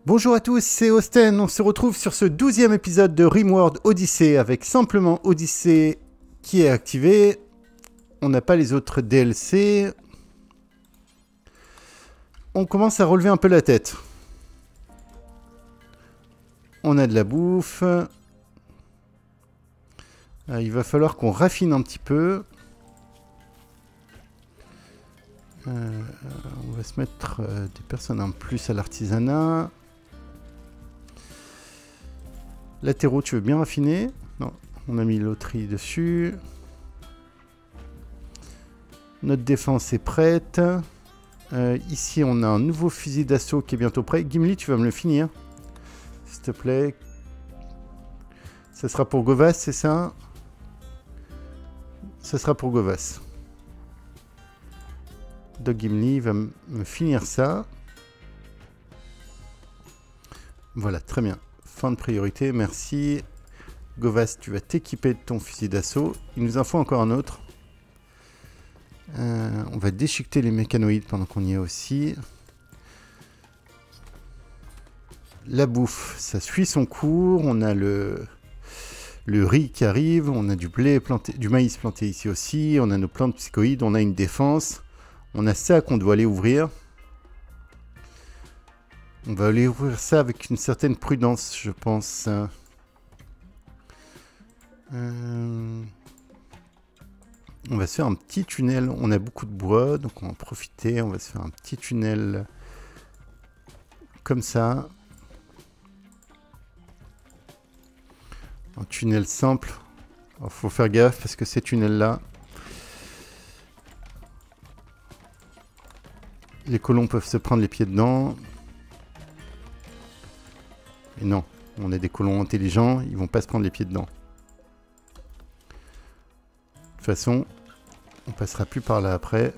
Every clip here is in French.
Bonjour à tous, c'est Austen. On se retrouve sur ce 12e épisode de Rimworld Odyssey avec simplement Odyssey qui est activé. On n'a pas les autres DLC. On commence à relever un peu la tête. On a de la bouffe. Il va falloir qu'on raffine un petit peu. On va se mettre des personnes en plus à l'artisanat. Latéraux, tu veux bien raffiner? Non, on a mis loterie dessus. Notre défense est prête. Ici, on a un nouveau fusil d'assaut qui est bientôt prêt. Gimli, tu vas me le finir, s'il te plaît. Ça sera pour Govas, c'est ça? Ça sera pour Govas. Doc Gimli va me finir ça. Voilà, très bien. Fin de priorité, merci. Govas, tu vas t'équiper de ton fusil d'assaut. Il nous en faut encore un autre. On va déchiqueter les mécanoïdes pendant qu'on y est aussi. La bouffe, ça suit son cours. On a le riz qui arrive. On a du blé planté, du maïs planté ici aussi. On a nos plantes psychoïdes. On a une défense. On a ça qu'on doit aller ouvrir. On va aller ouvrir ça avec une certaine prudence, je pense. On va se faire un petit tunnel. On a beaucoup de bois, donc on va en profiter. On va se faire un petit tunnel comme ça. Un tunnel simple. Il faut faire gaffe parce que ces tunnels-là, les colons peuvent se prendre les pieds dedans. Et non, on est des colons intelligents, ils vont pas se prendre les pieds dedans. De toute façon, on passera plus par là après.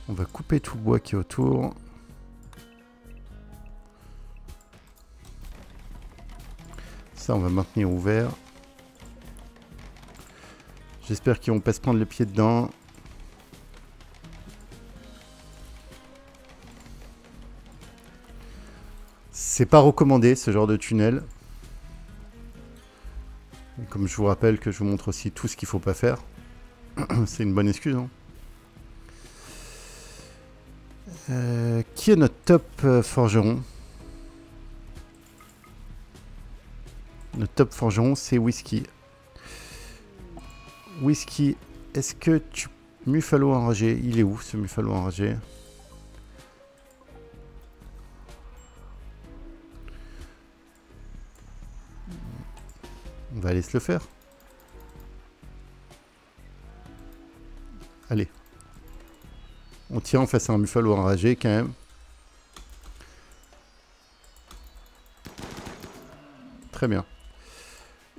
On va couper tout le bois qui est autour. Ça, on va maintenir ouvert. J'espère qu'ils vont pas se prendre le pied dedans. C'est pas recommandé ce genre de tunnel. Et comme je vous rappelle que je vous montre aussi tout ce qu'il faut pas faire. C'est une bonne excuse. Hein. Qui est notre top forgeron? Notre top forgeron, c'est Whisky. Whisky, est-ce que tu... Muffalo enragé, il est où ce Muffalo enragé? On va aller se le faire. Allez. On tient face à un Muffalo enragé quand même. Très bien.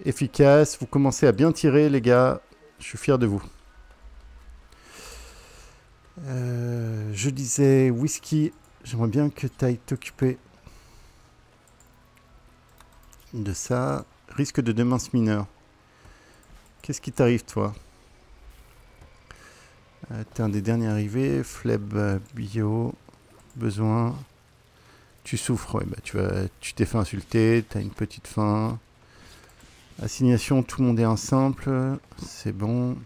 Efficace. Vous commencez à bien tirer les gars. Je suis fier de vous. Je disais Whisky. J'aimerais bien que tu ailles t'occuper de ça. Risque de démence mineure. Qu'est-ce qui t'arrive, toi? T'es un des derniers arrivés. Fleb bio. Besoin. Tu souffres. Ouais, bah, tu t'es fait insulter. T'as une petite faim. Assignation, tout le monde est ensemble. C'est bon.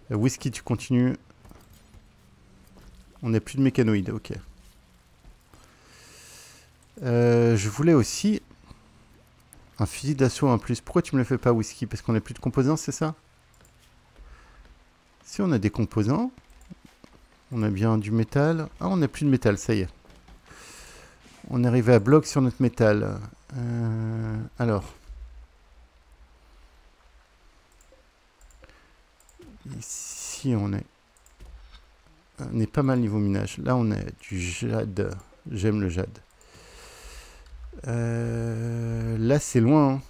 Whisky, tu continues. On n'a plus de mécanoïdes. Ok. Je voulais aussi... un fusil d'assaut en plus. Pourquoi tu me le fais pas, Whisky? Parce qu'on n'a plus de composants, c'est ça? Si on a des composants, on a bien du métal. Ah, on n'a plus de métal, ça y est. On est arrivé à bloc sur notre métal. Alors. Ici, on est pas mal niveau minage. Là, on a du jade. J'aime le jade. Là, c'est loin. Hein.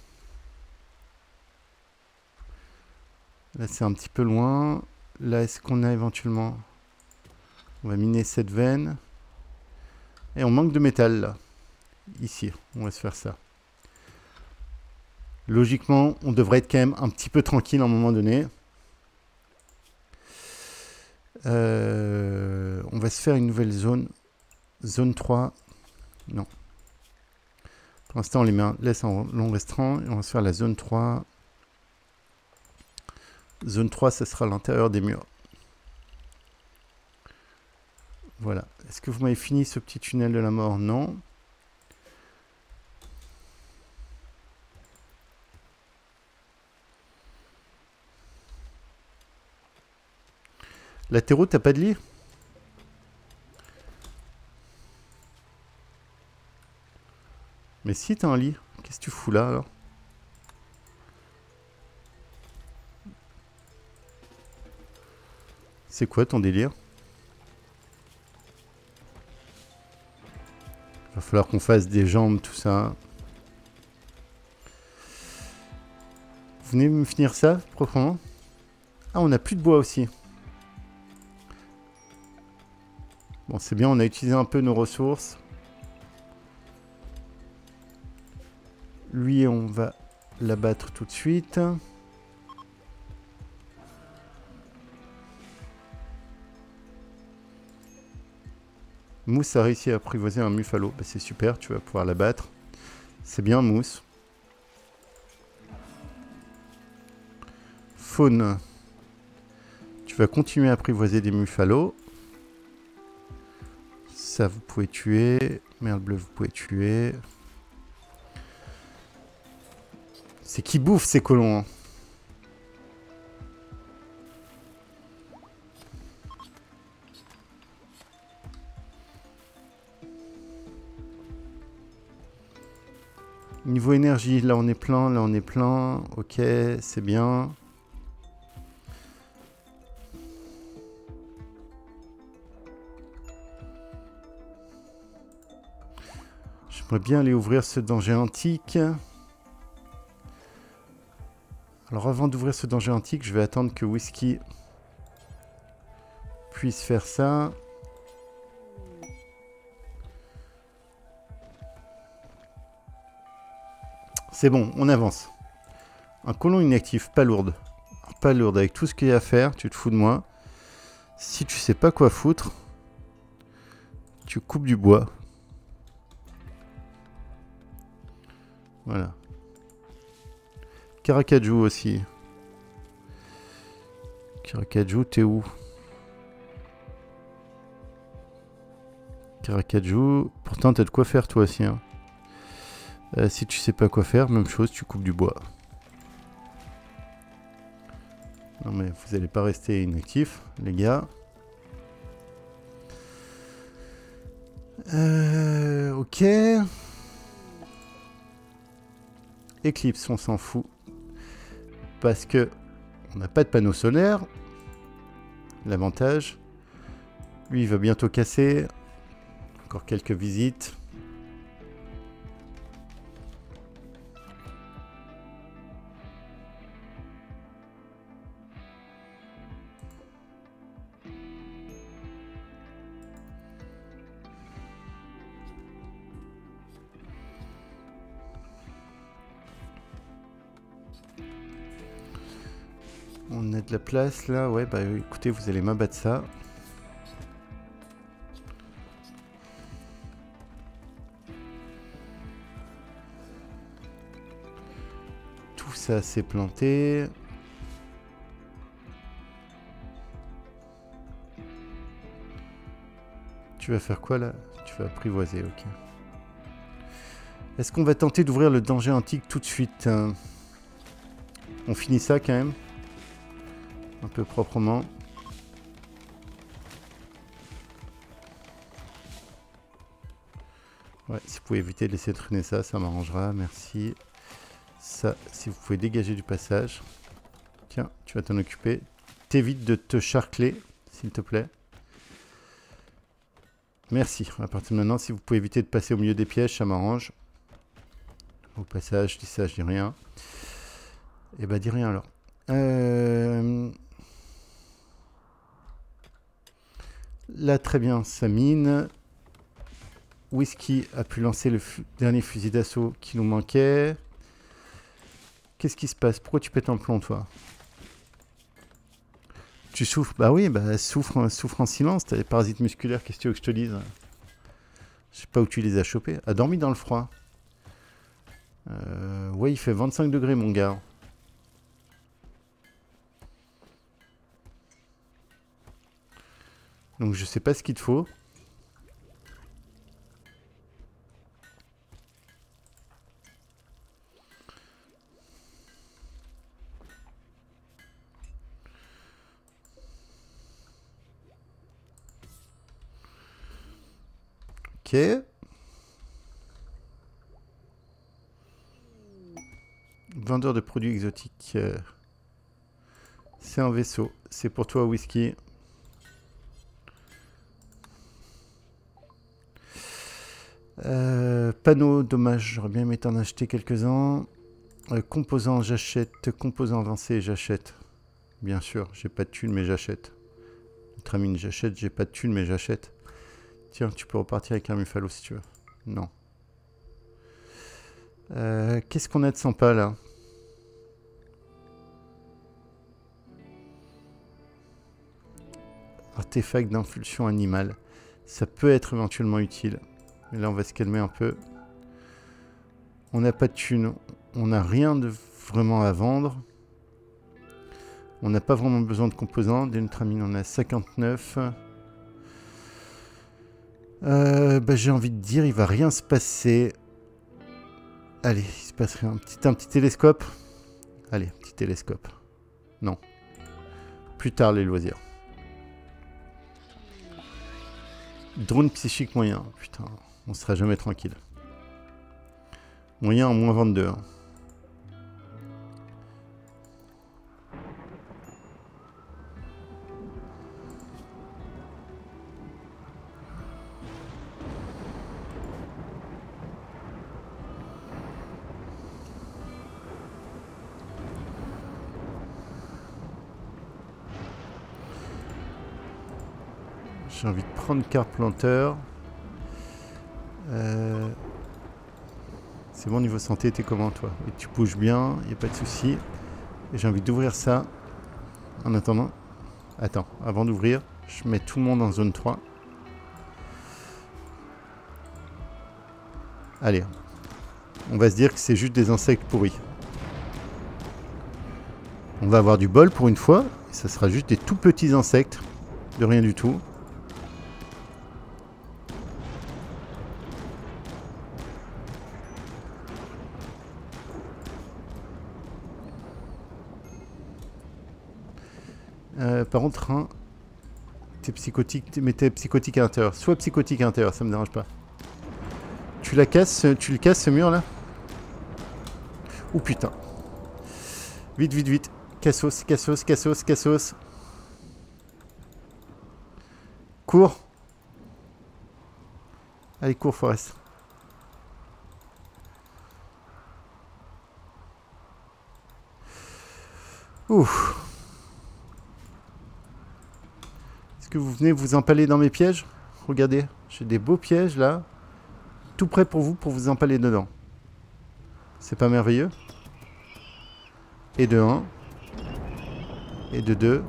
Là, c'est un petit peu loin. Là, est-ce qu'on a éventuellement... On va miner cette veine. Et on manque de métal, là. Ici, on va se faire ça. Logiquement, on devrait être quand même un petit peu tranquille à un moment donné. On va se faire une nouvelle zone. Zone 3. Non. Pour l'instant, on les laisse en long restreint. Et on va se faire la zone 3. Zone 3, ça sera l'intérieur des murs. Voilà. Est-ce que vous m'avez fini ce petit tunnel de la mort? Non. Latéraux, t'as pas de lit? Mais si, t'as un lit. Qu'est-ce que tu fous là, alors? C'est quoi ton délire? Va falloir qu'on fasse des jambes, tout ça. Vous venez me finir ça, proprement? Ah, on n'a plus de bois aussi. Bon, c'est bien, on a utilisé un peu nos ressources. Lui, on va l'abattre tout de suite. Mousse a réussi à apprivoiser un Muffalo. Bah, c'est super, tu vas pouvoir l'abattre. C'est bien, Mousse. Faune. Tu vas continuer à apprivoiser des Muffalos. Ça, vous pouvez tuer. Merle bleue, vous pouvez tuer. C'est qui bouffe ces colons, hein. Niveau énergie, là on est plein, là on est plein. Ok, c'est bien. J'aimerais bien aller ouvrir ce danger antique. Alors avant d'ouvrir ce danger antique, je vais attendre que Whisky puisse faire ça. C'est bon, on avance. Un colon inactif, pas lourde. Alors, pas lourde, avec tout ce qu'il y a à faire, tu te fous de moi. Si tu sais pas quoi foutre, tu coupes du bois. Voilà. Caracajou aussi. Caracajou, t'es où? Caracajou, pourtant t'as de quoi faire toi aussi, hein. Si tu sais pas quoi faire, même chose, tu coupes du bois. Non mais vous allez pas rester inactifs, les gars. Ok. Eclipse, on s'en fout. Parce que on n'a pas de panneau solaire. L'avantage. Lui, il va bientôt casser. Encore quelques visites. On a de la place là. Ouais, bah écoutez, vous allez m'abattre ça. Tout ça s'est planté. Tu vas faire quoi là? Tu vas apprivoiser, ok. Est-ce qu'on va tenter d'ouvrir le danger antique tout de suite? On finit ça quand même. Un peu proprement. Ouais, si vous pouvez éviter de laisser traîner ça, ça m'arrangera, merci. Ça, si vous pouvez dégager du passage. Tiens, tu vas t'en occuper. T'évites de te charcler, s'il te plaît. Merci. À partir de maintenant, si vous pouvez éviter de passer au milieu des pièges, ça m'arrange. Au passage, je dis ça, je dis rien. Eh ben, dis rien alors. Là, très bien, ça mine. Whisky a pu lancer le dernier fusil d'assaut qui nous manquait. Qu'est-ce qui se passe? Pourquoi tu pètes un plomb, toi? Tu souffres? Bah oui, bah souffre en silence. T'as des parasites musculaires, qu'est-ce que tu veux que je te dise? Je sais pas où tu les as chopés. A dormi dans le froid. Ouais, il fait 25 degrés, mon gars. Donc je sais pas ce qu'il te faut. Ok. Vendeur de produits exotiques. C'est un vaisseau. C'est pour toi, whisky. Panneau, dommage. J'aurais bien aimé t'en acheter quelques-uns. Composants, j'achète. Composants avancés, j'achète. Bien sûr, j'ai pas de thunes, mais j'achète. Tramine, j'achète. J'ai pas de thunes, mais j'achète. Tiens, tu peux repartir avec un Muffalo si tu veux. Non. Qu'est-ce qu'on a de sympa là? Artefact d'infulsion animale. Ça peut être éventuellement utile. Mais là, on va se calmer un peu. On n'a pas de thunes. On n'a rien de vraiment à vendre. On n'a pas vraiment besoin de composants. D'Ultramine, on a 59. J'ai envie de dire, il va rien se passer. Allez, il se passe rien. Un petit télescope. Allez, petit télescope. Non. Plus tard, les loisirs. Drone psychique moyen. Putain, on sera jamais tranquille. Moyen en moins 22. Hein. J'ai envie de prendre Carplanter. C'est bon, niveau santé, t'es comment toi? Et tu bouges bien, il n'y a pas de souci. Et j'ai envie d'ouvrir ça. En attendant. Attends, avant d'ouvrir, je mets tout le monde en zone 3. Allez. On va se dire que c'est juste des insectes pourris. On va avoir du bol pour une fois. Et ça sera juste des tout petits insectes. De rien du tout. Par contre, hein, t'es psychotique, mais t'es psychotique à l'intérieur. Soit psychotique à l'intérieur, ça me dérange pas. Tu le casses ce mur là? Oh putain. Vite, vite, vite. Cassos, cassos, cassos, cassos. Cours. Allez, cours, Forest. Ouf. Est-ce que vous venez vous empaler dans mes pièges? Regardez, j'ai des beaux pièges là. Tout prêt pour vous empaler dedans. C'est pas merveilleux? Et de 1. Et de 2.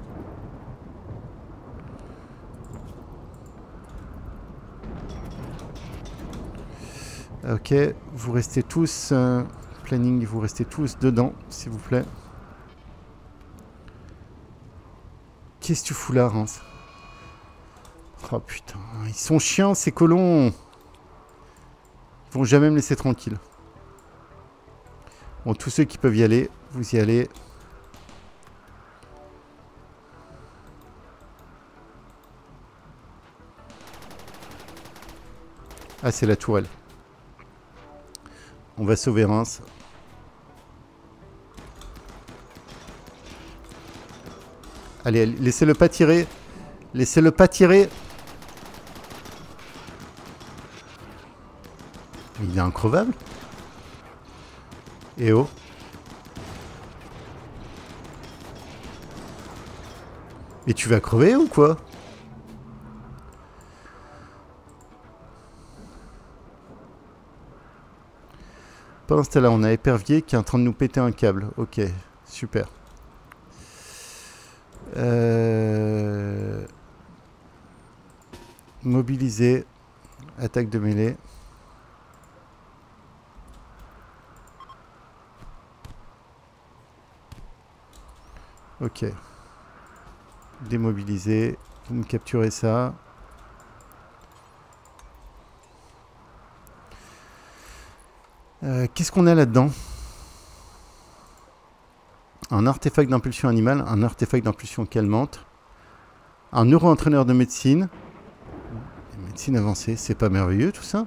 Ok, vous restez tous... planning, vous restez tous dedans, s'il vous plaît. Qu'est-ce que tu fous là, Rance? Oh putain, ils sont chiants ces colons. Ils vont jamais me laisser tranquille. Bon, tous ceux qui peuvent y aller, vous y allez. Ah, c'est la tourelle. On va sauver Reims. Allez, laissez-le pas tirer. Laissez-le pas tirer. Il est increvable. Eh oh. Mais tu vas crever ou quoi? Pendant ce temps-là, on a Épervier qui est en train de nous péter un câble. Ok, super. Mobiliser. Attaque de mêlée. Ok. Démobiliser. Vous me capturez ça. Qu'est-ce qu'on a là-dedans? Un artefact d'impulsion animale, un artefact d'impulsion calmante, un neuro-entraîneur de médecine. Médecine avancée, c'est pas merveilleux tout ça?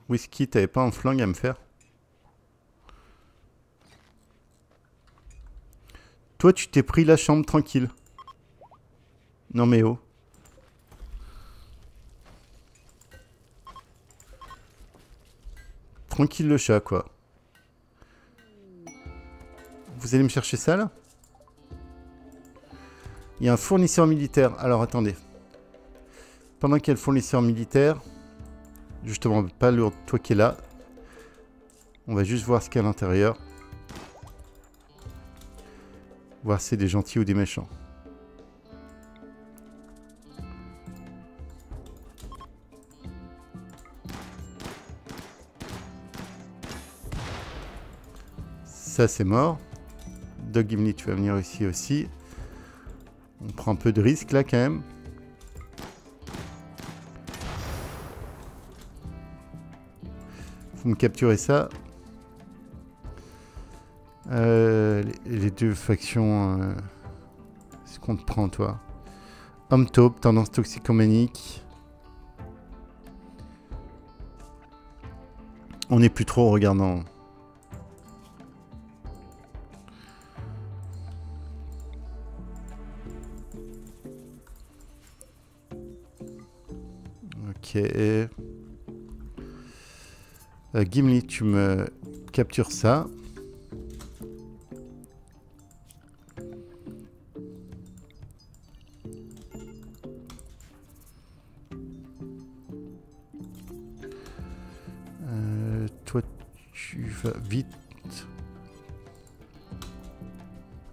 Whisky, t'avais pas un flingue à me faire? Toi, tu t'es pris la chambre tranquille. Non mais oh. Tranquille le chat, quoi. Vous allez me chercher ça, là? Il y a un fournisseur militaire. Alors, attendez. Pendant qu'il y a le fournisseur militaire... Justement, pas lourd, toi qui es là. On va juste voir ce qu'il y a à l'intérieur. Voir si c'est des gentils ou des méchants. Ça, c'est mort. Doug Gimli, tu vas venir ici aussi. On prend un peu de risque là quand même. Vous me capturez ça. Les deux factions... ce qu'on te prend, toi. Homme taupe, tendance toxicomanique. On n'est plus trop en regardant. Ok. Gimli, tu me captures ça. Toi, tu vas vite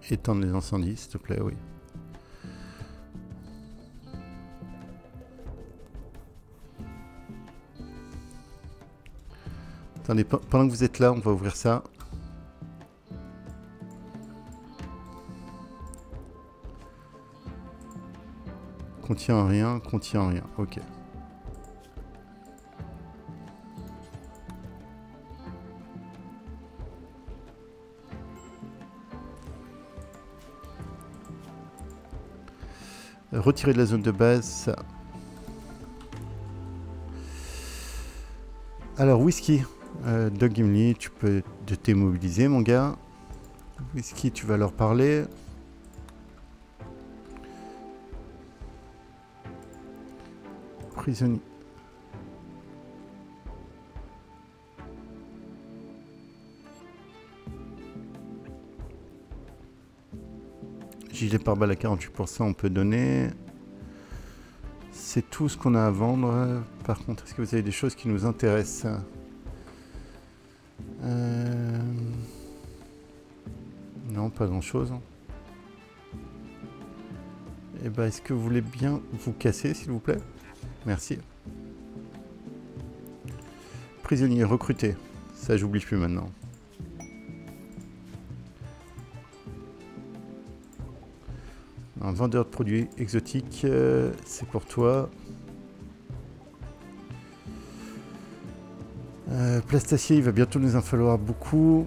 éteindre les incendies, s'il te plaît, oui. Attendez, pendant que vous êtes là, on va ouvrir ça. Contient rien, contient rien. Ok. Retirer de la zone de base, ça. Alors, Whisky. Doug Gimli, tu peux te démobiliser, mon gars. Whisky, tu vas leur parler. Prisonnier. Gilet pare-balles à 48%, on peut donner. C'est tout ce qu'on a à vendre. Par contre, est-ce que vous avez des choses qui nous intéressent? Non, pas grand-chose. Et ben, est-ce que vous voulez bien vous casser, s'il vous plaît? Merci. Prisonnier recruté. Ça, j'oublie plus maintenant. Un vendeur de produits exotiques, c'est pour toi. Plastacier, il va bientôt nous en falloir beaucoup.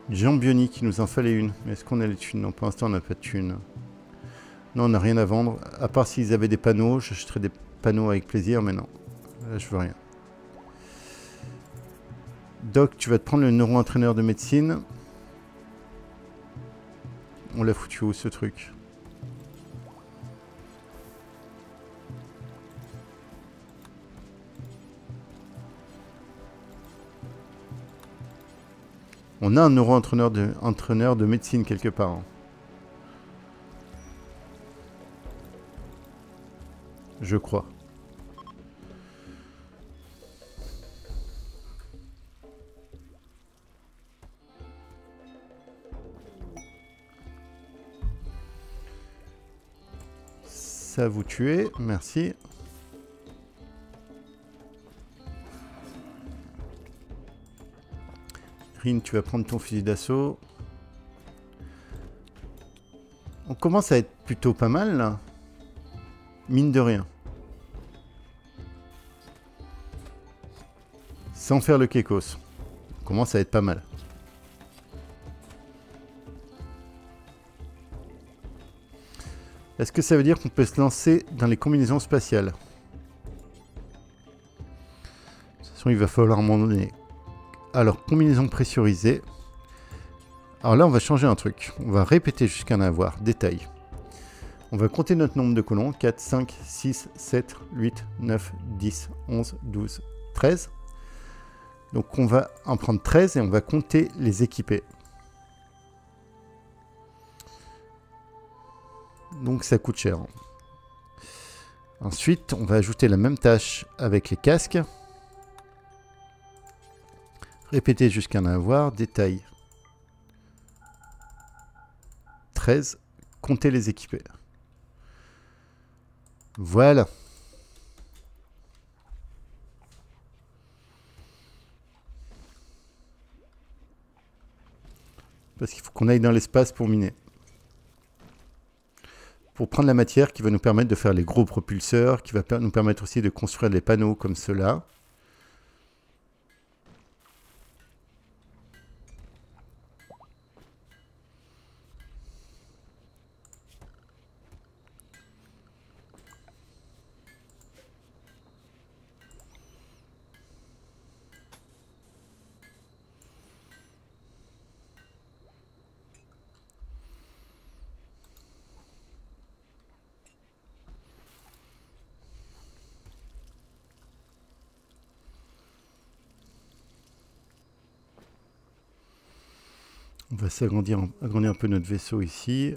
Géant bionique, il nous en fallait une. Mais est-ce qu'on a les thunes? Non, pour l'instant, on n'a pas de thunes. Non, on n'a rien à vendre. À part s'ils avaient des panneaux, j'achèterais des panneaux avec plaisir, mais non. Là, je veux rien. Doc, tu vas te prendre le neuro-entraîneur de médecine. On l'a foutu où, ce truc? On a un neuro-entraîneur de médecine quelque part. Hein. Je crois. Ça vous tuez, merci. Rin, tu vas prendre ton fusil d'assaut. On commence à être plutôt pas mal là. Mine de rien. Sans faire le kekos. On commence à être pas mal. Est-ce que ça veut dire qu'on peut se lancer dans les combinaisons spatiales? De toute façon, il va falloir à un moment donné. Alors, combinaison pressurisée. Alors là, on va changer un truc. On va répéter jusqu'à en avoir. Détail. On va compter notre nombre de colons. 4, 5, 6, 7, 8, 9, 10, 11, 12, 13. Donc on va en prendre 13 et on va compter les équipés. Donc ça coûte cher. Ensuite, on va ajouter la même tâche avec les casques. Répéter jusqu'à en avoir. Détail. 13. Compter les équipés. Voilà. Parce qu'il faut qu'on aille dans l'espace pour miner. Pour prendre la matière qui va nous permettre de faire les gros propulseurs, qui va nous permettre aussi de construire des panneaux comme ceux-là. On va agrandir un peu notre vaisseau ici.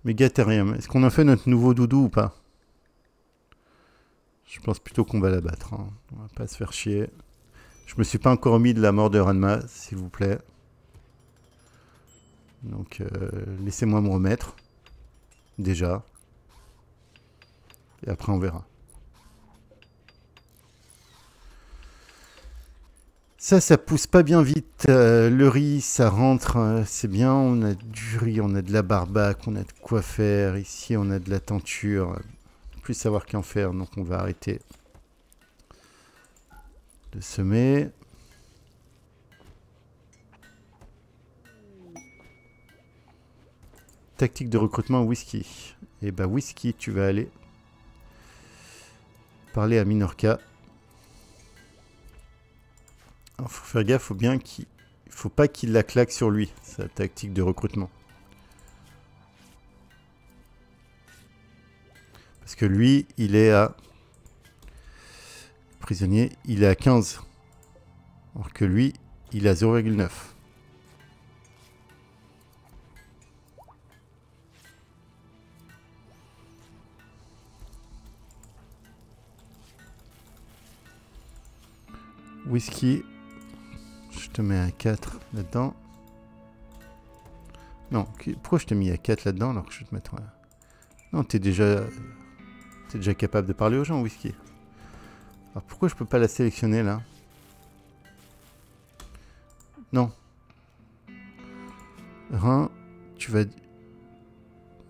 Mégatherium. Est-ce qu'on a fait notre nouveau doudou ou pas? Je pense plutôt qu'on va l'abattre. Hein. On va pas se faire chier. Je me suis pas encore remis de la mort de Ranma, s'il vous plaît. Donc, laissez-moi me remettre. Déjà. Et après, on verra. Ça pousse pas bien vite. Le riz, ça rentre, c'est bien. On a du riz, on a de la barbaque, on a de quoi faire. Ici, on a de la tenture. Plus savoir qu'en faire, donc on va arrêter de semer. Tactique de recrutement whisky. Et bah whisky, tu vas aller parler à Minorca. Alors, faut faire gaffe, faut pas qu'il la claque sur lui, sa tactique de recrutement. Parce que lui, il est à... Prisonnier, il est à 15. Alors que lui, il est à 0,9. Whisky, je te mets à 4 là-dedans. Non, pourquoi je t'ai mis à 4 là-dedans alors que je vais te mettre... Non, t'es déjà capable de parler aux gens, Whisky. Alors pourquoi je peux pas la sélectionner là? Non. Rhin, tu vas...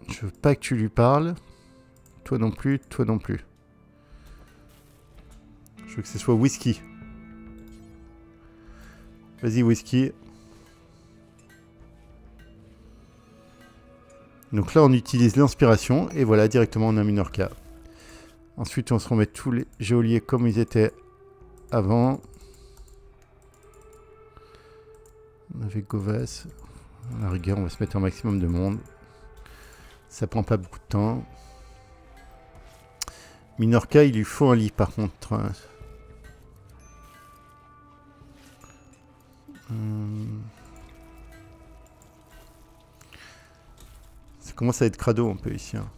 Je veux pas que tu lui parles. Toi non plus, toi non plus. Je veux que ce soit Whisky. Vas-y, Whisky. Donc là, on utilise l'inspiration et voilà, directement on a Minorca. Ensuite, on se remet tous les geôliers comme ils étaient avant. On avait Govas. À la rigueur, on va se mettre un maximum de monde. Ça prend pas beaucoup de temps. Minorca, il lui faut un lit par contre. Ça commence à être crado un peu ici. Hein.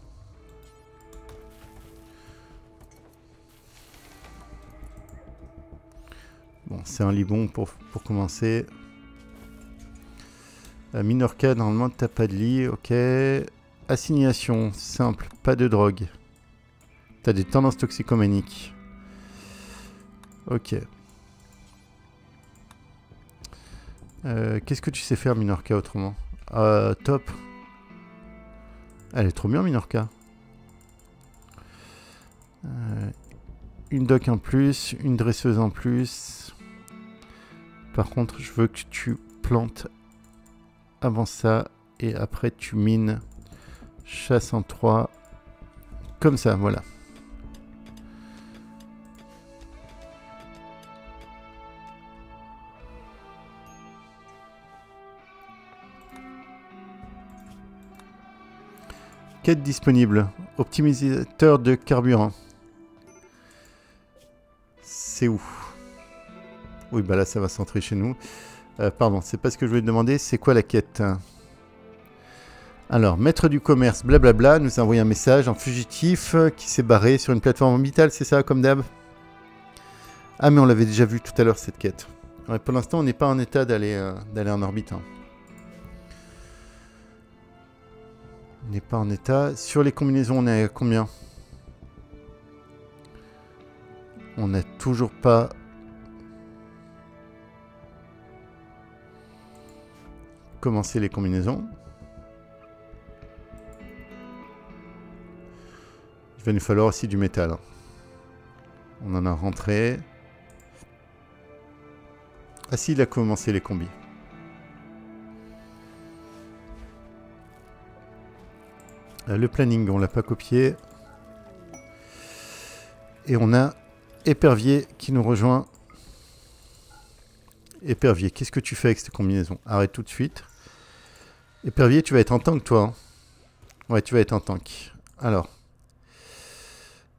Bon, c'est un lit bon pour commencer. Minorca, normalement, t'as pas de lit. Ok. Assignation, simple, pas de drogue. T'as des tendances toxicomaniques. Ok. Qu'est-ce que tu sais faire, Minorca, autrement? Top. Elle est trop bien, Minorca. Une doc en plus, une dresseuse en plus. Par contre, je veux que tu plantes avant ça et après tu mines chasse en 3. Comme ça, voilà. Quête disponible. Optimisateur de carburant. C'est où? Oui, bah là, ça va centrer chez nous. Pardon, c'est pas ce que je voulais te demander. C'est quoi la quête? Alors, maître du commerce, blablabla, nous a envoyé un message en fugitif qui s'est barré sur une plateforme orbitale, c'est ça, comme d'hab? Ah, mais on l'avait déjà vu tout à l'heure, cette quête. Ouais, pour l'instant, on n'est pas en état d'aller en orbite. Hein. On n'est pas en état. Sur les combinaisons, on est à combien? On n'a toujours pas... commencé les combinaisons. Il va nous falloir aussi du métal. Hein. On en a rentré. Ah si, il a commencé les combis. Le planning, on l'a pas copié. Et on a Épervier qui nous rejoint. Épervier, qu'est-ce que tu fais avec cette combinaison? Arrête tout de suite. Épervier, tu vas être en tank, toi. Hein? Ouais, tu vas être en tank. Alors.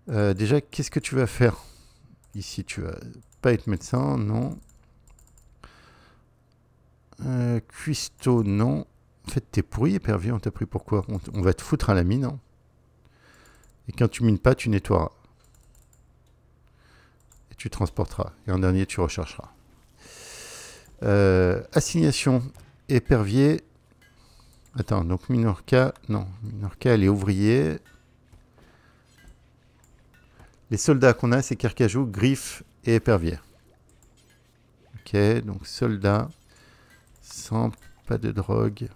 Déjà, qu'est-ce que tu vas faire? Ici, tu vas pas être médecin, non. Cuistot, non. En fait, t'es pourri, Épervier, on t'a pris pourquoi? On va te foutre à la mine. Hein. Et quand tu mines pas, tu nettoieras. Et tu transporteras. Et en dernier, tu rechercheras. Assignation Épervier. Attends, donc Minorca. Non, Minorca, elle est ouvrier. Les soldats qu'on a, c'est Carcajou, Griffe et Épervier. Ok, donc soldats. Sans pas de drogue.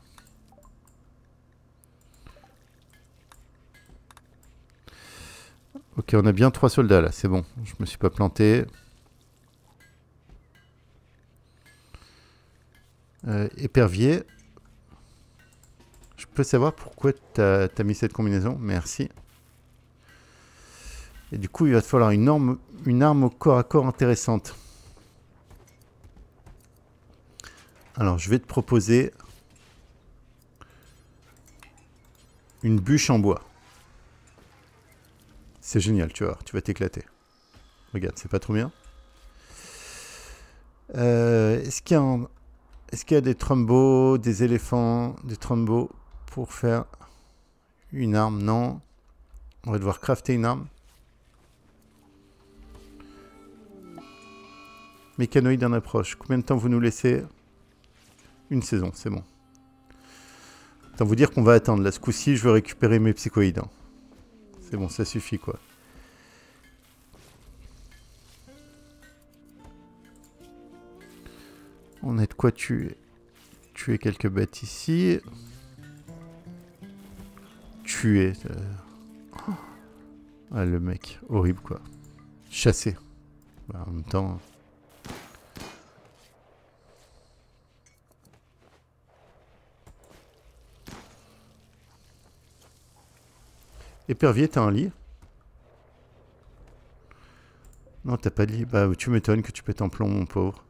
Ok, on a bien 3 soldats là, c'est bon. Je me suis pas planté. Épervier. Je peux savoir pourquoi tu as mis cette combinaison? Merci. Et du coup, il va te falloir une arme au corps à corps intéressante. Alors, je vais te proposer une bûche en bois. C'est génial, tu vois, tu vas t'éclater. Regarde, c'est pas trop bien. Est-ce qu'il y a des trombeaux, des éléphants, des trombeaux pour faire une arme? Non. On va devoir crafter une arme. Mécanoïde en approche. Combien de temps vous nous laissez? Une saison, c'est bon. Autant vous dire qu'on va attendre. Là, ce coup-ci, je veux récupérer mes psychoïdes. Hein. C'est bon, ça suffit, quoi. On a de quoi tuer quelques bêtes ici. Tuer. Ah, le mec, horrible, quoi. Chasser. Bah, en même temps... Épervier, t'as un lit? Non, t'as pas de lit. Bah, tu m'étonnes que tu pètes un plomb, mon pauvre.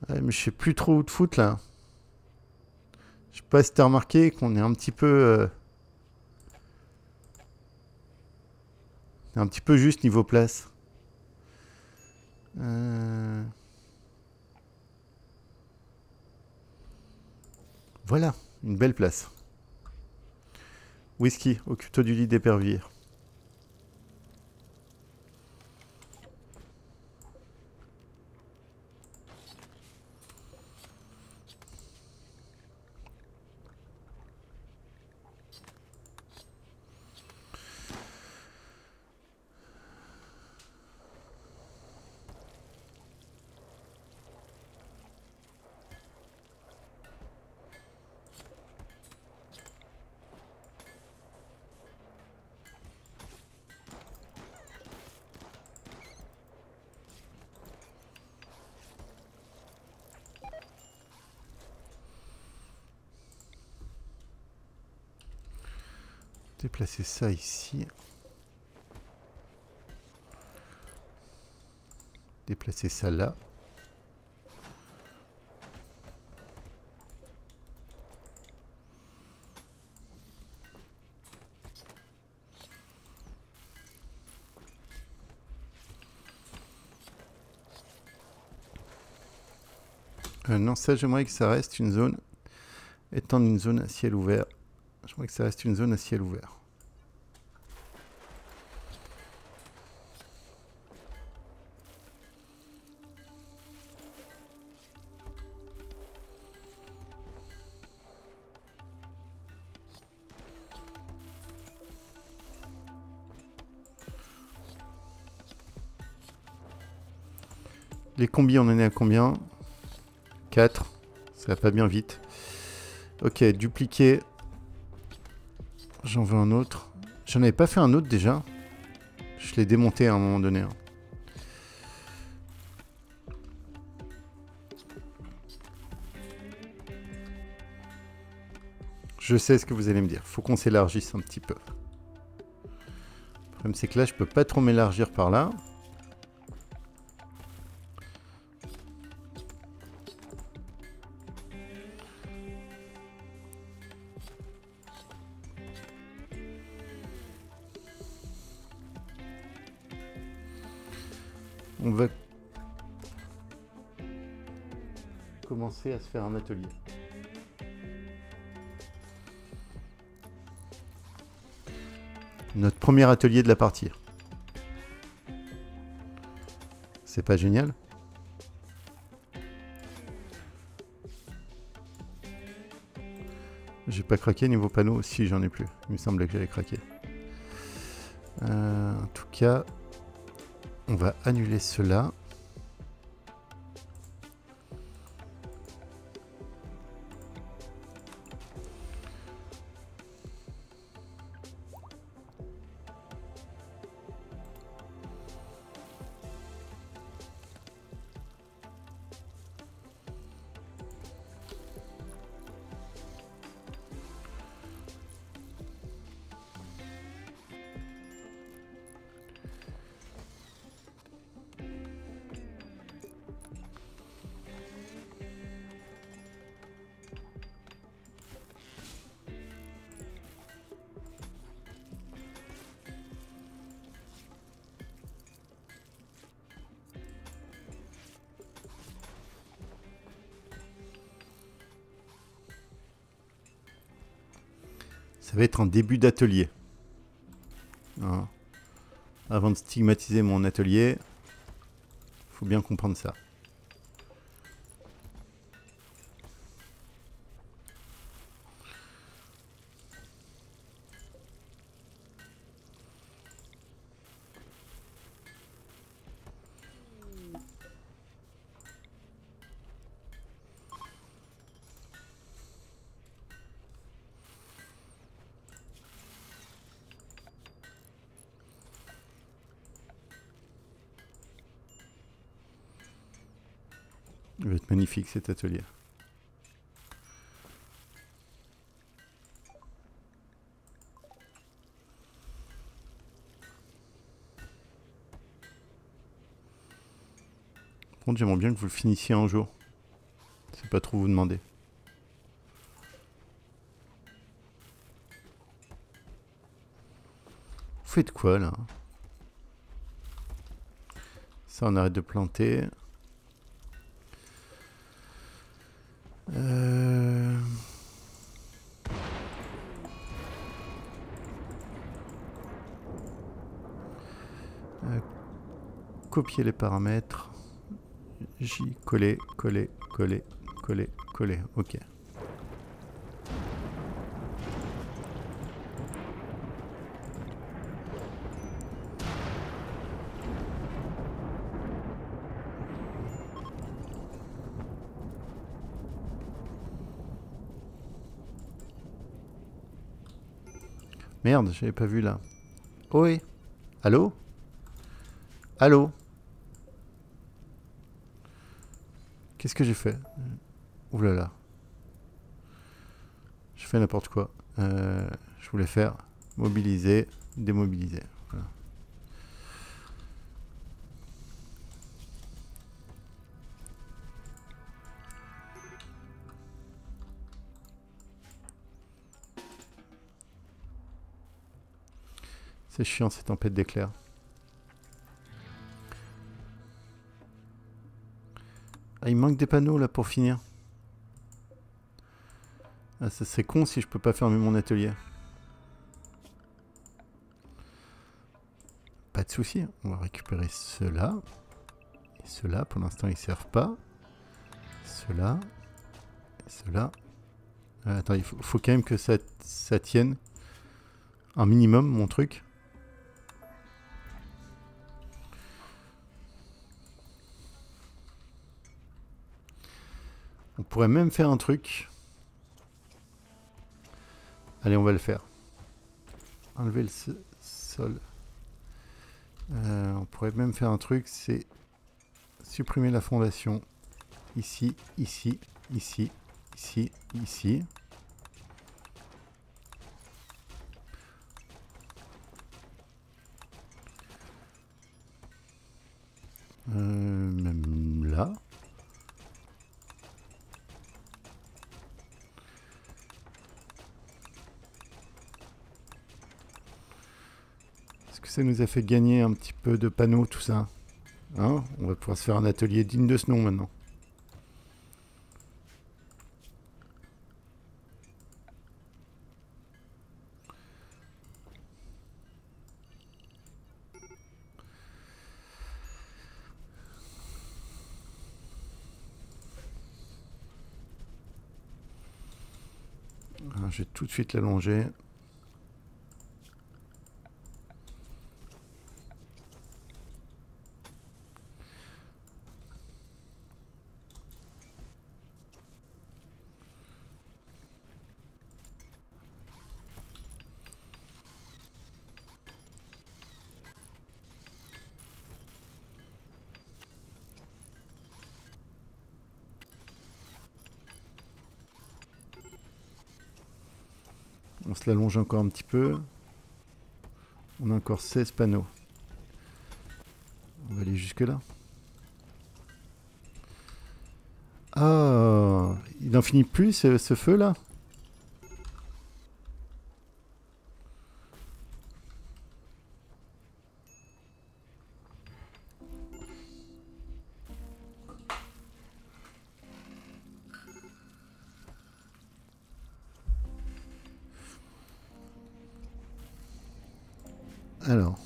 Ouais, mais je sais plus trop où te foutre, là. Je sais pas si t'as remarqué qu'on est un petit peu juste niveau place. Voilà, une belle place. Whisky, occupe-toi du lit d'épervier. Déplacer ça ici. Déplacer ça là. Non, ça, j'aimerais que ça reste une zone. Étendre une zone à ciel ouvert. J'aimerais que ça reste une zone à ciel ouvert. Les combis, on en est à combien? 4. Ça va pas bien vite. Ok, dupliquer. J'en veux un autre. J'en avais pas fait un autre déjà. Je l'ai démonté à un moment donné. Je sais ce que vous allez me dire. Faut qu'on s'élargisse un petit peu. Le problème, c'est que là, je peux pas trop m'élargir par là. On va commencer à se faire un atelier. Notre premier atelier de la partie. C'est pas génial? J'ai pas craqué niveau panneau. Si, j'en ai plus. Il me semblait que j'avais craqué. En tout cas, on va annuler cela. Ça va être un début d'atelier. Hein. Avant de stigmatiser mon atelier, faut bien comprendre ça. Il va être magnifique cet atelier. Par contre, j'aimerais bien que vous le finissiez un jour. C'est pas trop vous demander. Vous faites quoi là? Ça, on arrête de planter. Copier les paramètres. J, coller, coller, coller, coller, coller. Ok. Merde, j'avais pas vu là. Oh oui. Allô? Allô? Qu'est-ce que j'ai fait? Ouh là là. Je fais n'importe quoi. Je voulais faire mobiliser, démobiliser. Voilà. C'est chiant ces tempêtes d'éclairs. Ah, il manque des panneaux là pour finir. Ah, ça serait con si je peux pas fermer mon atelier. Pas de souci, on va récupérer ceux-là. Et ceux-là, pour l'instant, ils servent pas. Ceux-là. Et ceux-là. Attends, il faut quand même que ça tienne un minimum, mon truc. On pourrait même faire un truc. Allez, on va le faire. Enlever le sol. On pourrait même faire un truc, c'est supprimer la fondation. Ici, ici, ici, ici, ici. Même là. Est-ce que ça nous a fait gagner un petit peu de panneaux, tout ça? Hein? On va pouvoir se faire un atelier digne de ce nom maintenant. Alors, je vais tout de suite l'allonger. On se l'allonge encore un petit peu. On a encore 16 panneaux. On va aller jusque là. Ah, il n'en finit plus ce feu là? Alors.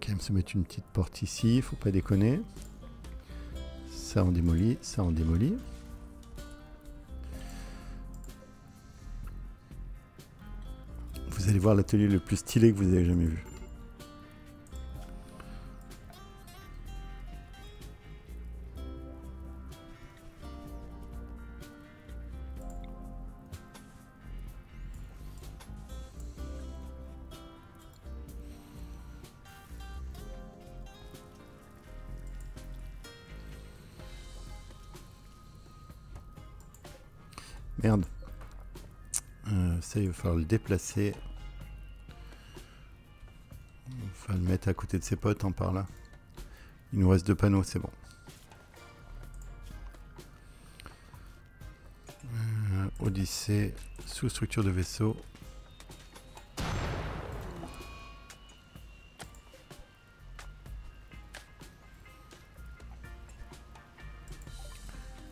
Quand même se mettre une petite porte ici, faut pas déconner. Ça on démolit, ça on démolit. Vous allez voir l'atelier le plus stylé que vous avez jamais vu. Merde. Ça, il va falloir le déplacer. Il va le mettre à côté de ses potes en par là. Il nous reste 2 panneaux, c'est bon. Odyssée, sous-structure de vaisseau.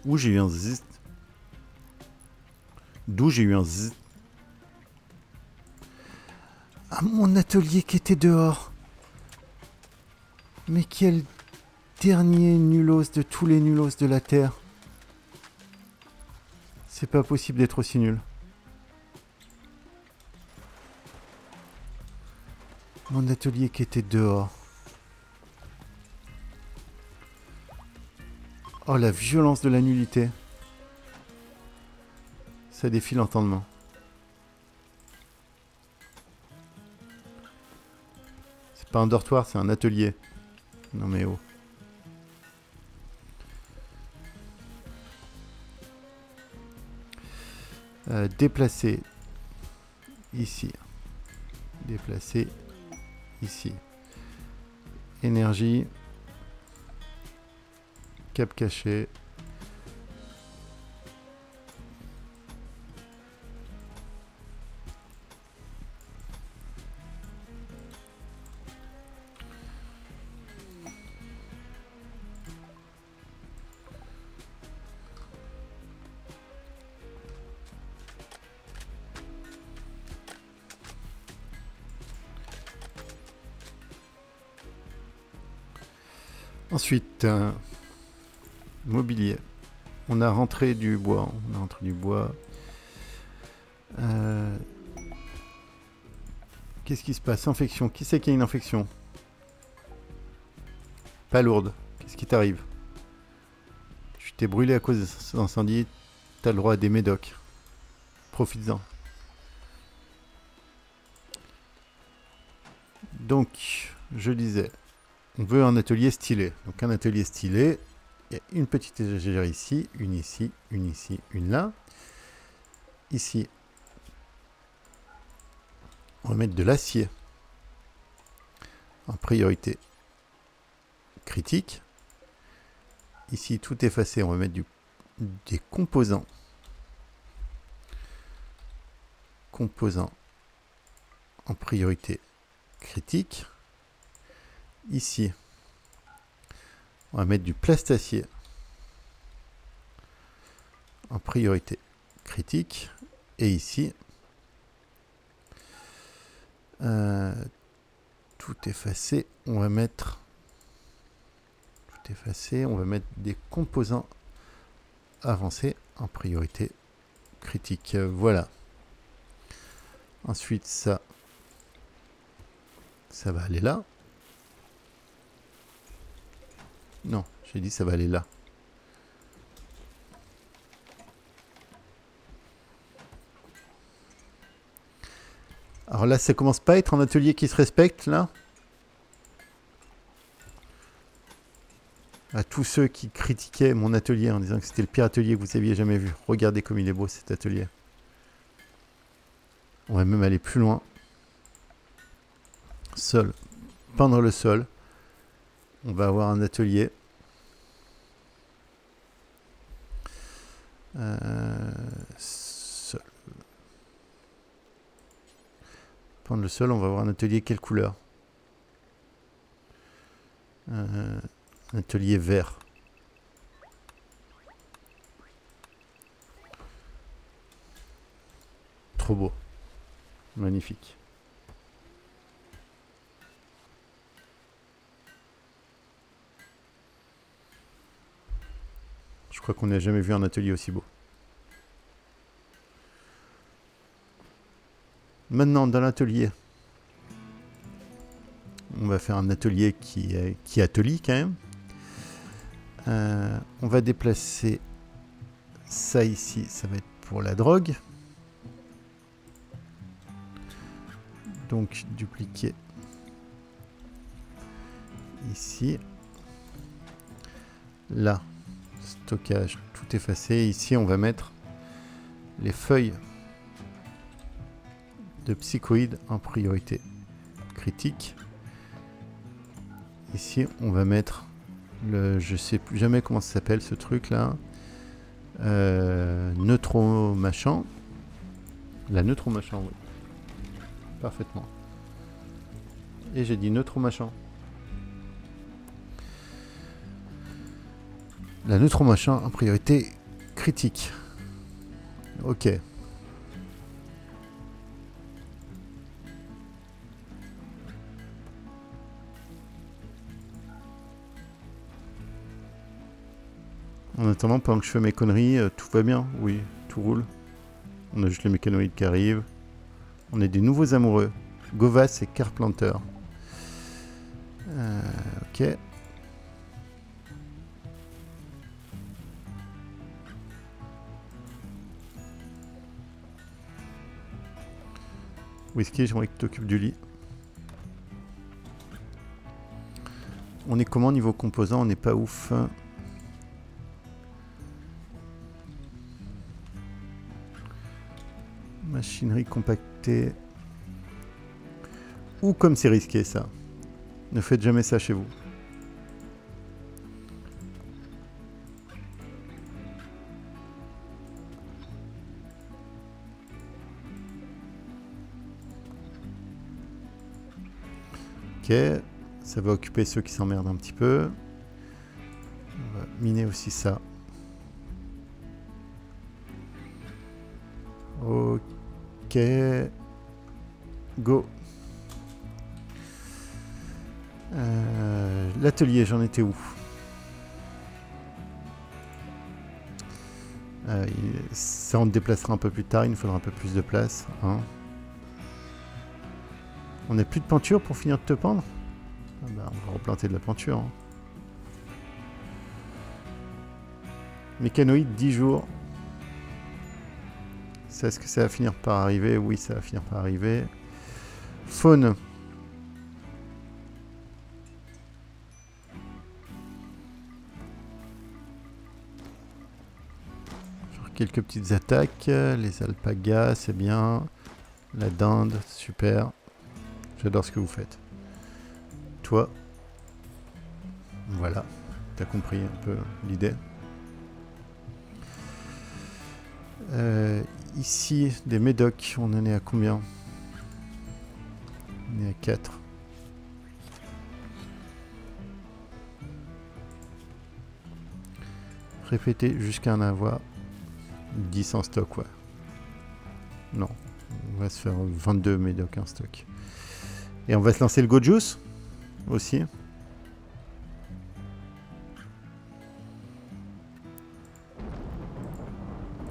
Où j'ai eu un zzz. D'où j'ai eu un zzz. Ah, mon atelier qui était dehors. Mais quel dernier nulos de tous les nulos de la Terre. C'est pas possible d'être aussi nul. Mon atelier qui était dehors. Oh, la violence de la nullité. Ça défie l'entendement. C'est pas un dortoir, c'est un atelier. Non mais oh. Déplacer ici. Déplacer ici. Énergie. Cap caché. Ensuite, mobilier. On a rentré du bois. Qu'est-ce qui se passe? Infection. Qui c'est qui a une infection? Pas lourde. Qu'est-ce qui t'arrive? Tu t'es brûlé à cause de cet incendie. T'as le droit à des médocs. Profites-en. Donc, je disais, on veut un atelier stylé. Donc un atelier stylé, il y a une petite étagère ici, une ici, une là. Ici, on va mettre de l'acier en priorité critique. Ici, tout effacé, on va mettre des composants. Composants en priorité critique. Ici, on va mettre du plastacier en priorité critique. Et ici, tout effacé, on va mettre des composants avancés en priorité critique. Voilà. Ensuite, ça va aller là. Non, j'ai dit ça va aller là. Alors là, ça commence pas à être un atelier qui se respecte, là. À tous ceux qui critiquaient mon atelier en disant que c'était le pire atelier que vous aviez jamais vu. Regardez comme il est beau, cet atelier. On va même aller plus loin. Sol. Peindre le sol. On va avoir un atelier. Sol. Peindre le sol, on va avoir un atelier quelle couleur? Un atelier vert. Trop beau. Magnifique. Je crois qu'on n'a jamais vu un atelier aussi beau. Maintenant, dans l'atelier, on va faire un atelier qui atelier quand même. On va déplacer ça ici, ça va être pour la drogue. Donc dupliquer ici. Là, stockage, tout effacé. Ici, on va mettre les feuilles de psychoïdes en priorité critique. Ici, on va mettre le, je sais plus jamais comment ça s'appelle ce truc là, neutro-machin. La neutro-machin, oui. Parfaitement. Et j'ai dit neutro-machin. La neutro-machin en priorité critique. Ok. En attendant, pendant que je fais mes conneries, tout va bien. Oui, tout roule. On a juste les mécanoïdes qui arrivent. On est des nouveaux amoureux. Govas et Carplanter. Ok. Whisky, j'aimerais que tu t'occupes du lit. On est comment niveau composants? On n'est pas ouf. Machinerie compactée. Ou comme c'est risqué ça. Ne faites jamais ça chez vous. Ok, ça va occuper ceux qui s'emmerdent un petit peu. On va miner aussi ça. Ok. Go. L'atelier, j'en étais où? Ça, on te déplacera un peu plus tard, il nous faudra un peu plus de place. Hein. On n'a plus de peinture pour finir de te pendre? Ah bah, on va replanter de la peinture. Hein. Mécanoïde, 10 jours. Est-ce que ça va finir par arriver? Oui, ça va finir par arriver. Faune. Quelques petites attaques. Les alpagas, c'est bien. La dinde, super. J'adore ce que vous faites. Toi, voilà. T'as compris un peu l'idée. Ici, des médocs. On en est à combien? On est à 4. Répétez jusqu'à en avoir 10 en stock, ouais. Non, on va se faire 22 médocs en stock. Et on va se lancer le Gojus aussi.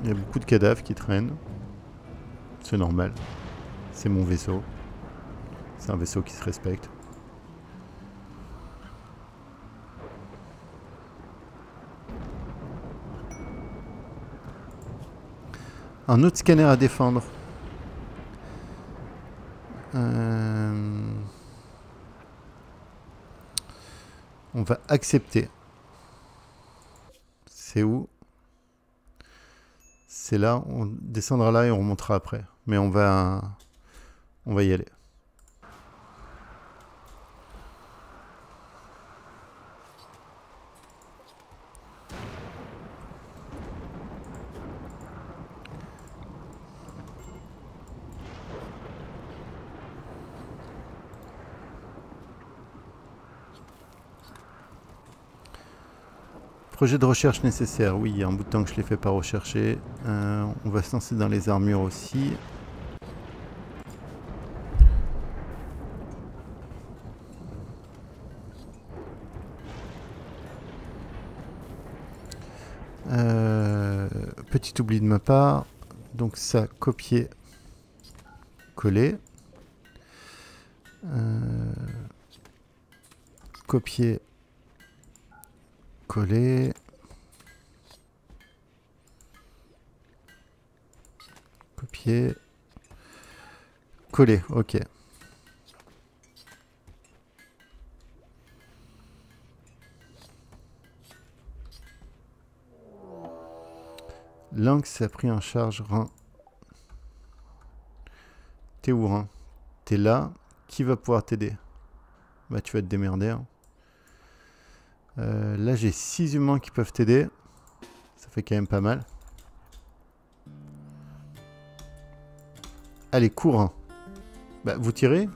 Il y a beaucoup de cadavres qui traînent. C'est normal. C'est mon vaisseau. C'est un vaisseau qui se respecte. Un autre scanner à défendre. On va accepter. C'est où? C'est là. On descendra là et on remontera après. Mais on va y aller. Projet de recherche nécessaire. Oui, il y a un bout de temps que je l'ai fait pas rechercher. On va se lancer dans les armures aussi. Petit oubli de ma part. Donc ça, copier, coller. Copier, coller. Copier, coller, ok. Lynx a pris en charge Rhin. T'es où, Rhin? T'es là. Qui va pouvoir t'aider? Bah, tu vas te démerder. Hein. Là, j'ai 6 humains qui peuvent t'aider. Ça fait quand même pas mal. Allez, cours. Hein. Bah, vous tirez?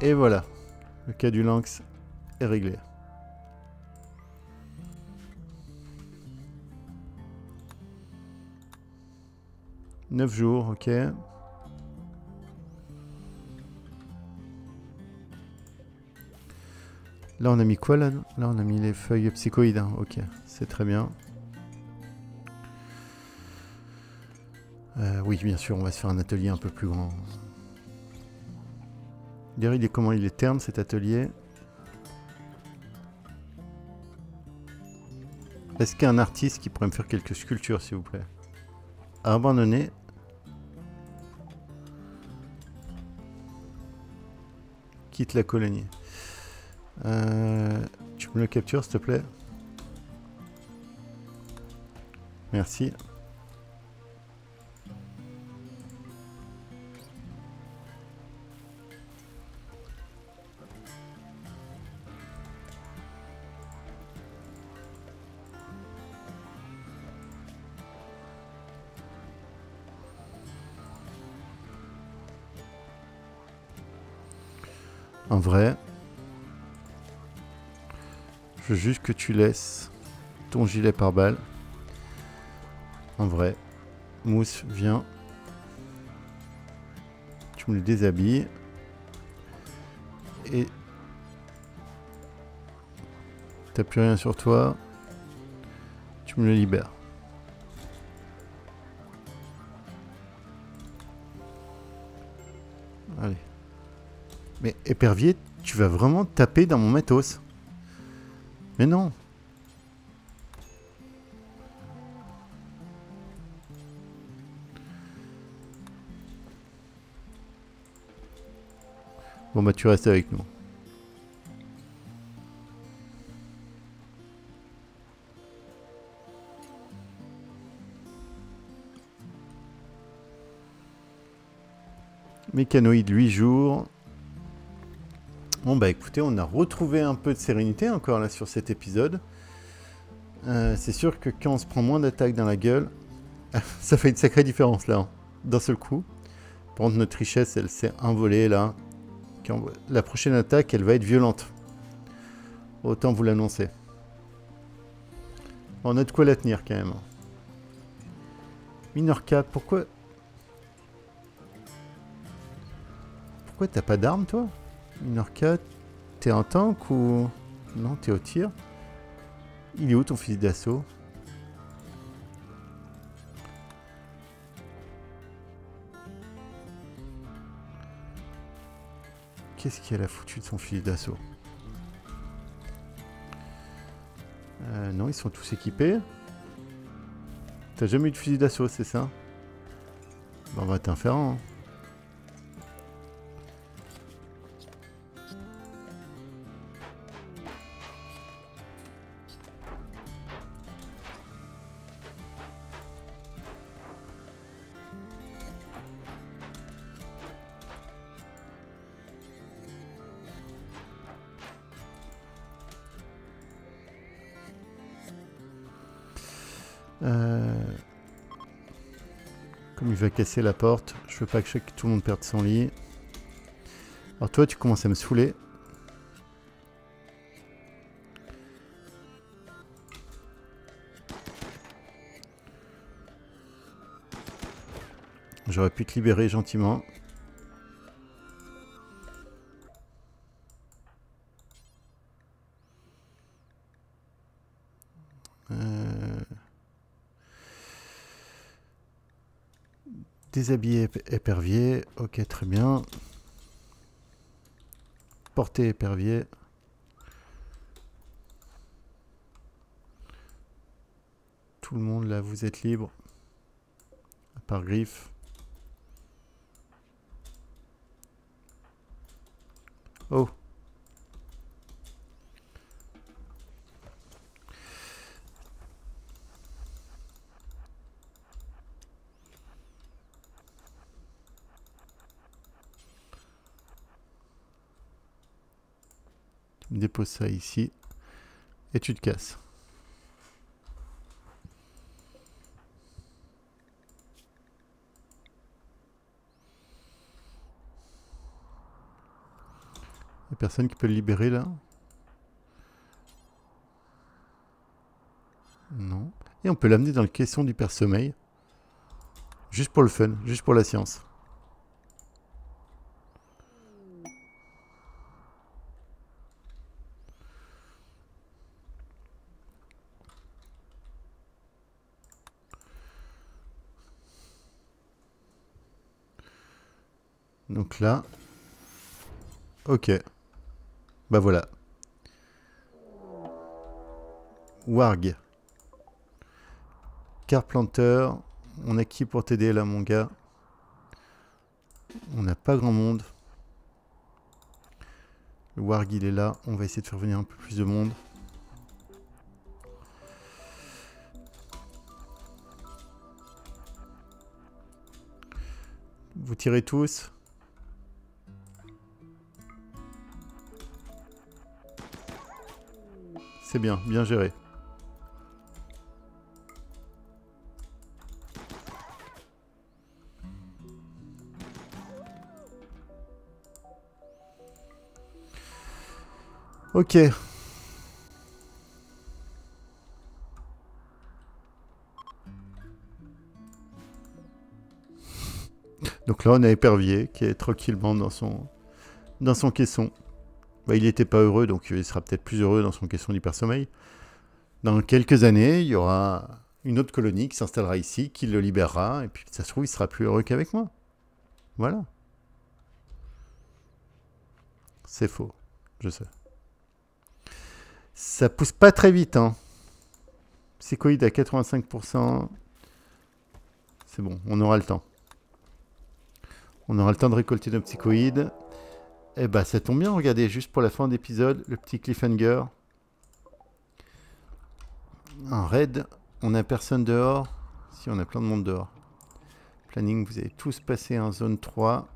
Et voilà. Le cas du lynx est réglé. « 9 jours, ok. Là, on a mis quoi, là? Là, on a mis les feuilles psychoïdes. Hein. Ok, c'est très bien. Oui, bien sûr, on va se faire un atelier un peu plus grand. D'ailleurs, il est comment? Il est terne, cet atelier. Est-ce qu'il y a un artiste qui pourrait me faire quelques sculptures, s'il vous plaît? Abandonné. Quitte la colonie. Tu me le captures, s'il te plaît? Merci. En vrai, je veux juste que tu laisses ton gilet pare-balles. En vrai, Mousse, viens. Tu me le déshabilles. Et t'as plus rien sur toi. Tu me le libères. Allez. Mais épervier, tu vas vraiment taper dans mon matos? Mais non. Bon bah tu restes avec nous. Mécanoïde 8 jours. Bon bah écoutez, on a retrouvé un peu de sérénité encore là sur cet épisode. C'est sûr que quand on se prend moins d'attaques dans la gueule, ça fait une sacrée différence là, hein, d'un seul coup. Par contre, notre richesse, elle s'est envolée là. La prochaine attaque, elle va être violente. Autant vous l'annoncer. On a de quoi la tenir quand même. Minorca, pourquoi t'as pas d'arme toi? Minorca, t'es en tank ou... Non, t'es au tir. Il est où ton fusil d'assaut? Qu'est-ce qu'elle a foutu de son fusil d'assaut? Non, ils sont tous équipés. T'as jamais eu de fusil d'assaut, c'est ça? Bon, on va t'en faire un. Hein. Comme il va casser la porte, je veux pas que tout le monde perde son lit. Alors toi, tu commences à me saouler. J'aurais pu te libérer gentiment. Déshabiller épervier. Ok, très bien. Porter épervier. Tout le monde là, vous êtes libre. par griffe. Oh. Tu me déposes ça ici. Et tu te casses. Il n'y a personne qui peut le libérer là? Non. Et on peut l'amener dans le caisson d'hyper-sommeil. Juste pour le fun, juste pour la science. Donc là... Ok. Bah voilà. Warg. Carplanter. On a qui pour t'aider là, mon gars? On n'a pas grand monde. Le Warg, il est là. On va essayer de faire venir un peu plus de monde. Vous tirez tous. C'est bien, bien géré. Ok. Donc là, on a Épervier qui est tranquillement dans son caisson. Bah, il n'était pas heureux, donc il sera peut-être plus heureux dans son caisson d'hyper-sommeil. Dans quelques années, il y aura une autre colonie qui s'installera ici, qui le libérera, et puis ça se trouve, il sera plus heureux qu'avec moi. Voilà. C'est faux, je sais. Ça pousse pas très vite, hein. Psychoïde à 85%. C'est bon, on aura le temps. On aura le temps de récolter nos psychoïdes. Eh bah, ça tombe bien, regardez, juste pour la fin d'épisode, le petit cliffhanger. Un raid, on a personne dehors. Si, on a plein de monde dehors. Planning, vous avez tous passé en zone 3.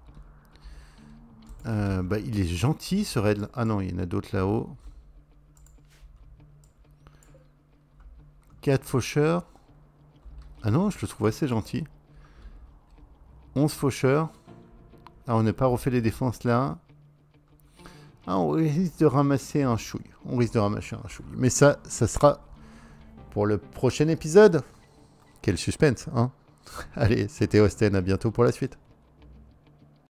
Bah, il est gentil ce raid. Ah non, il y en a d'autres là-haut. 4 faucheurs. Ah non, je le trouve assez gentil. 11 faucheurs. Ah, on n'a pas refait les défenses là. Ah, on risque de ramasser un chouille. On risque de ramasser un chouille. Mais ça sera pour le prochain épisode. Quel suspense, hein. Allez, c'était Osten, à bientôt pour la suite.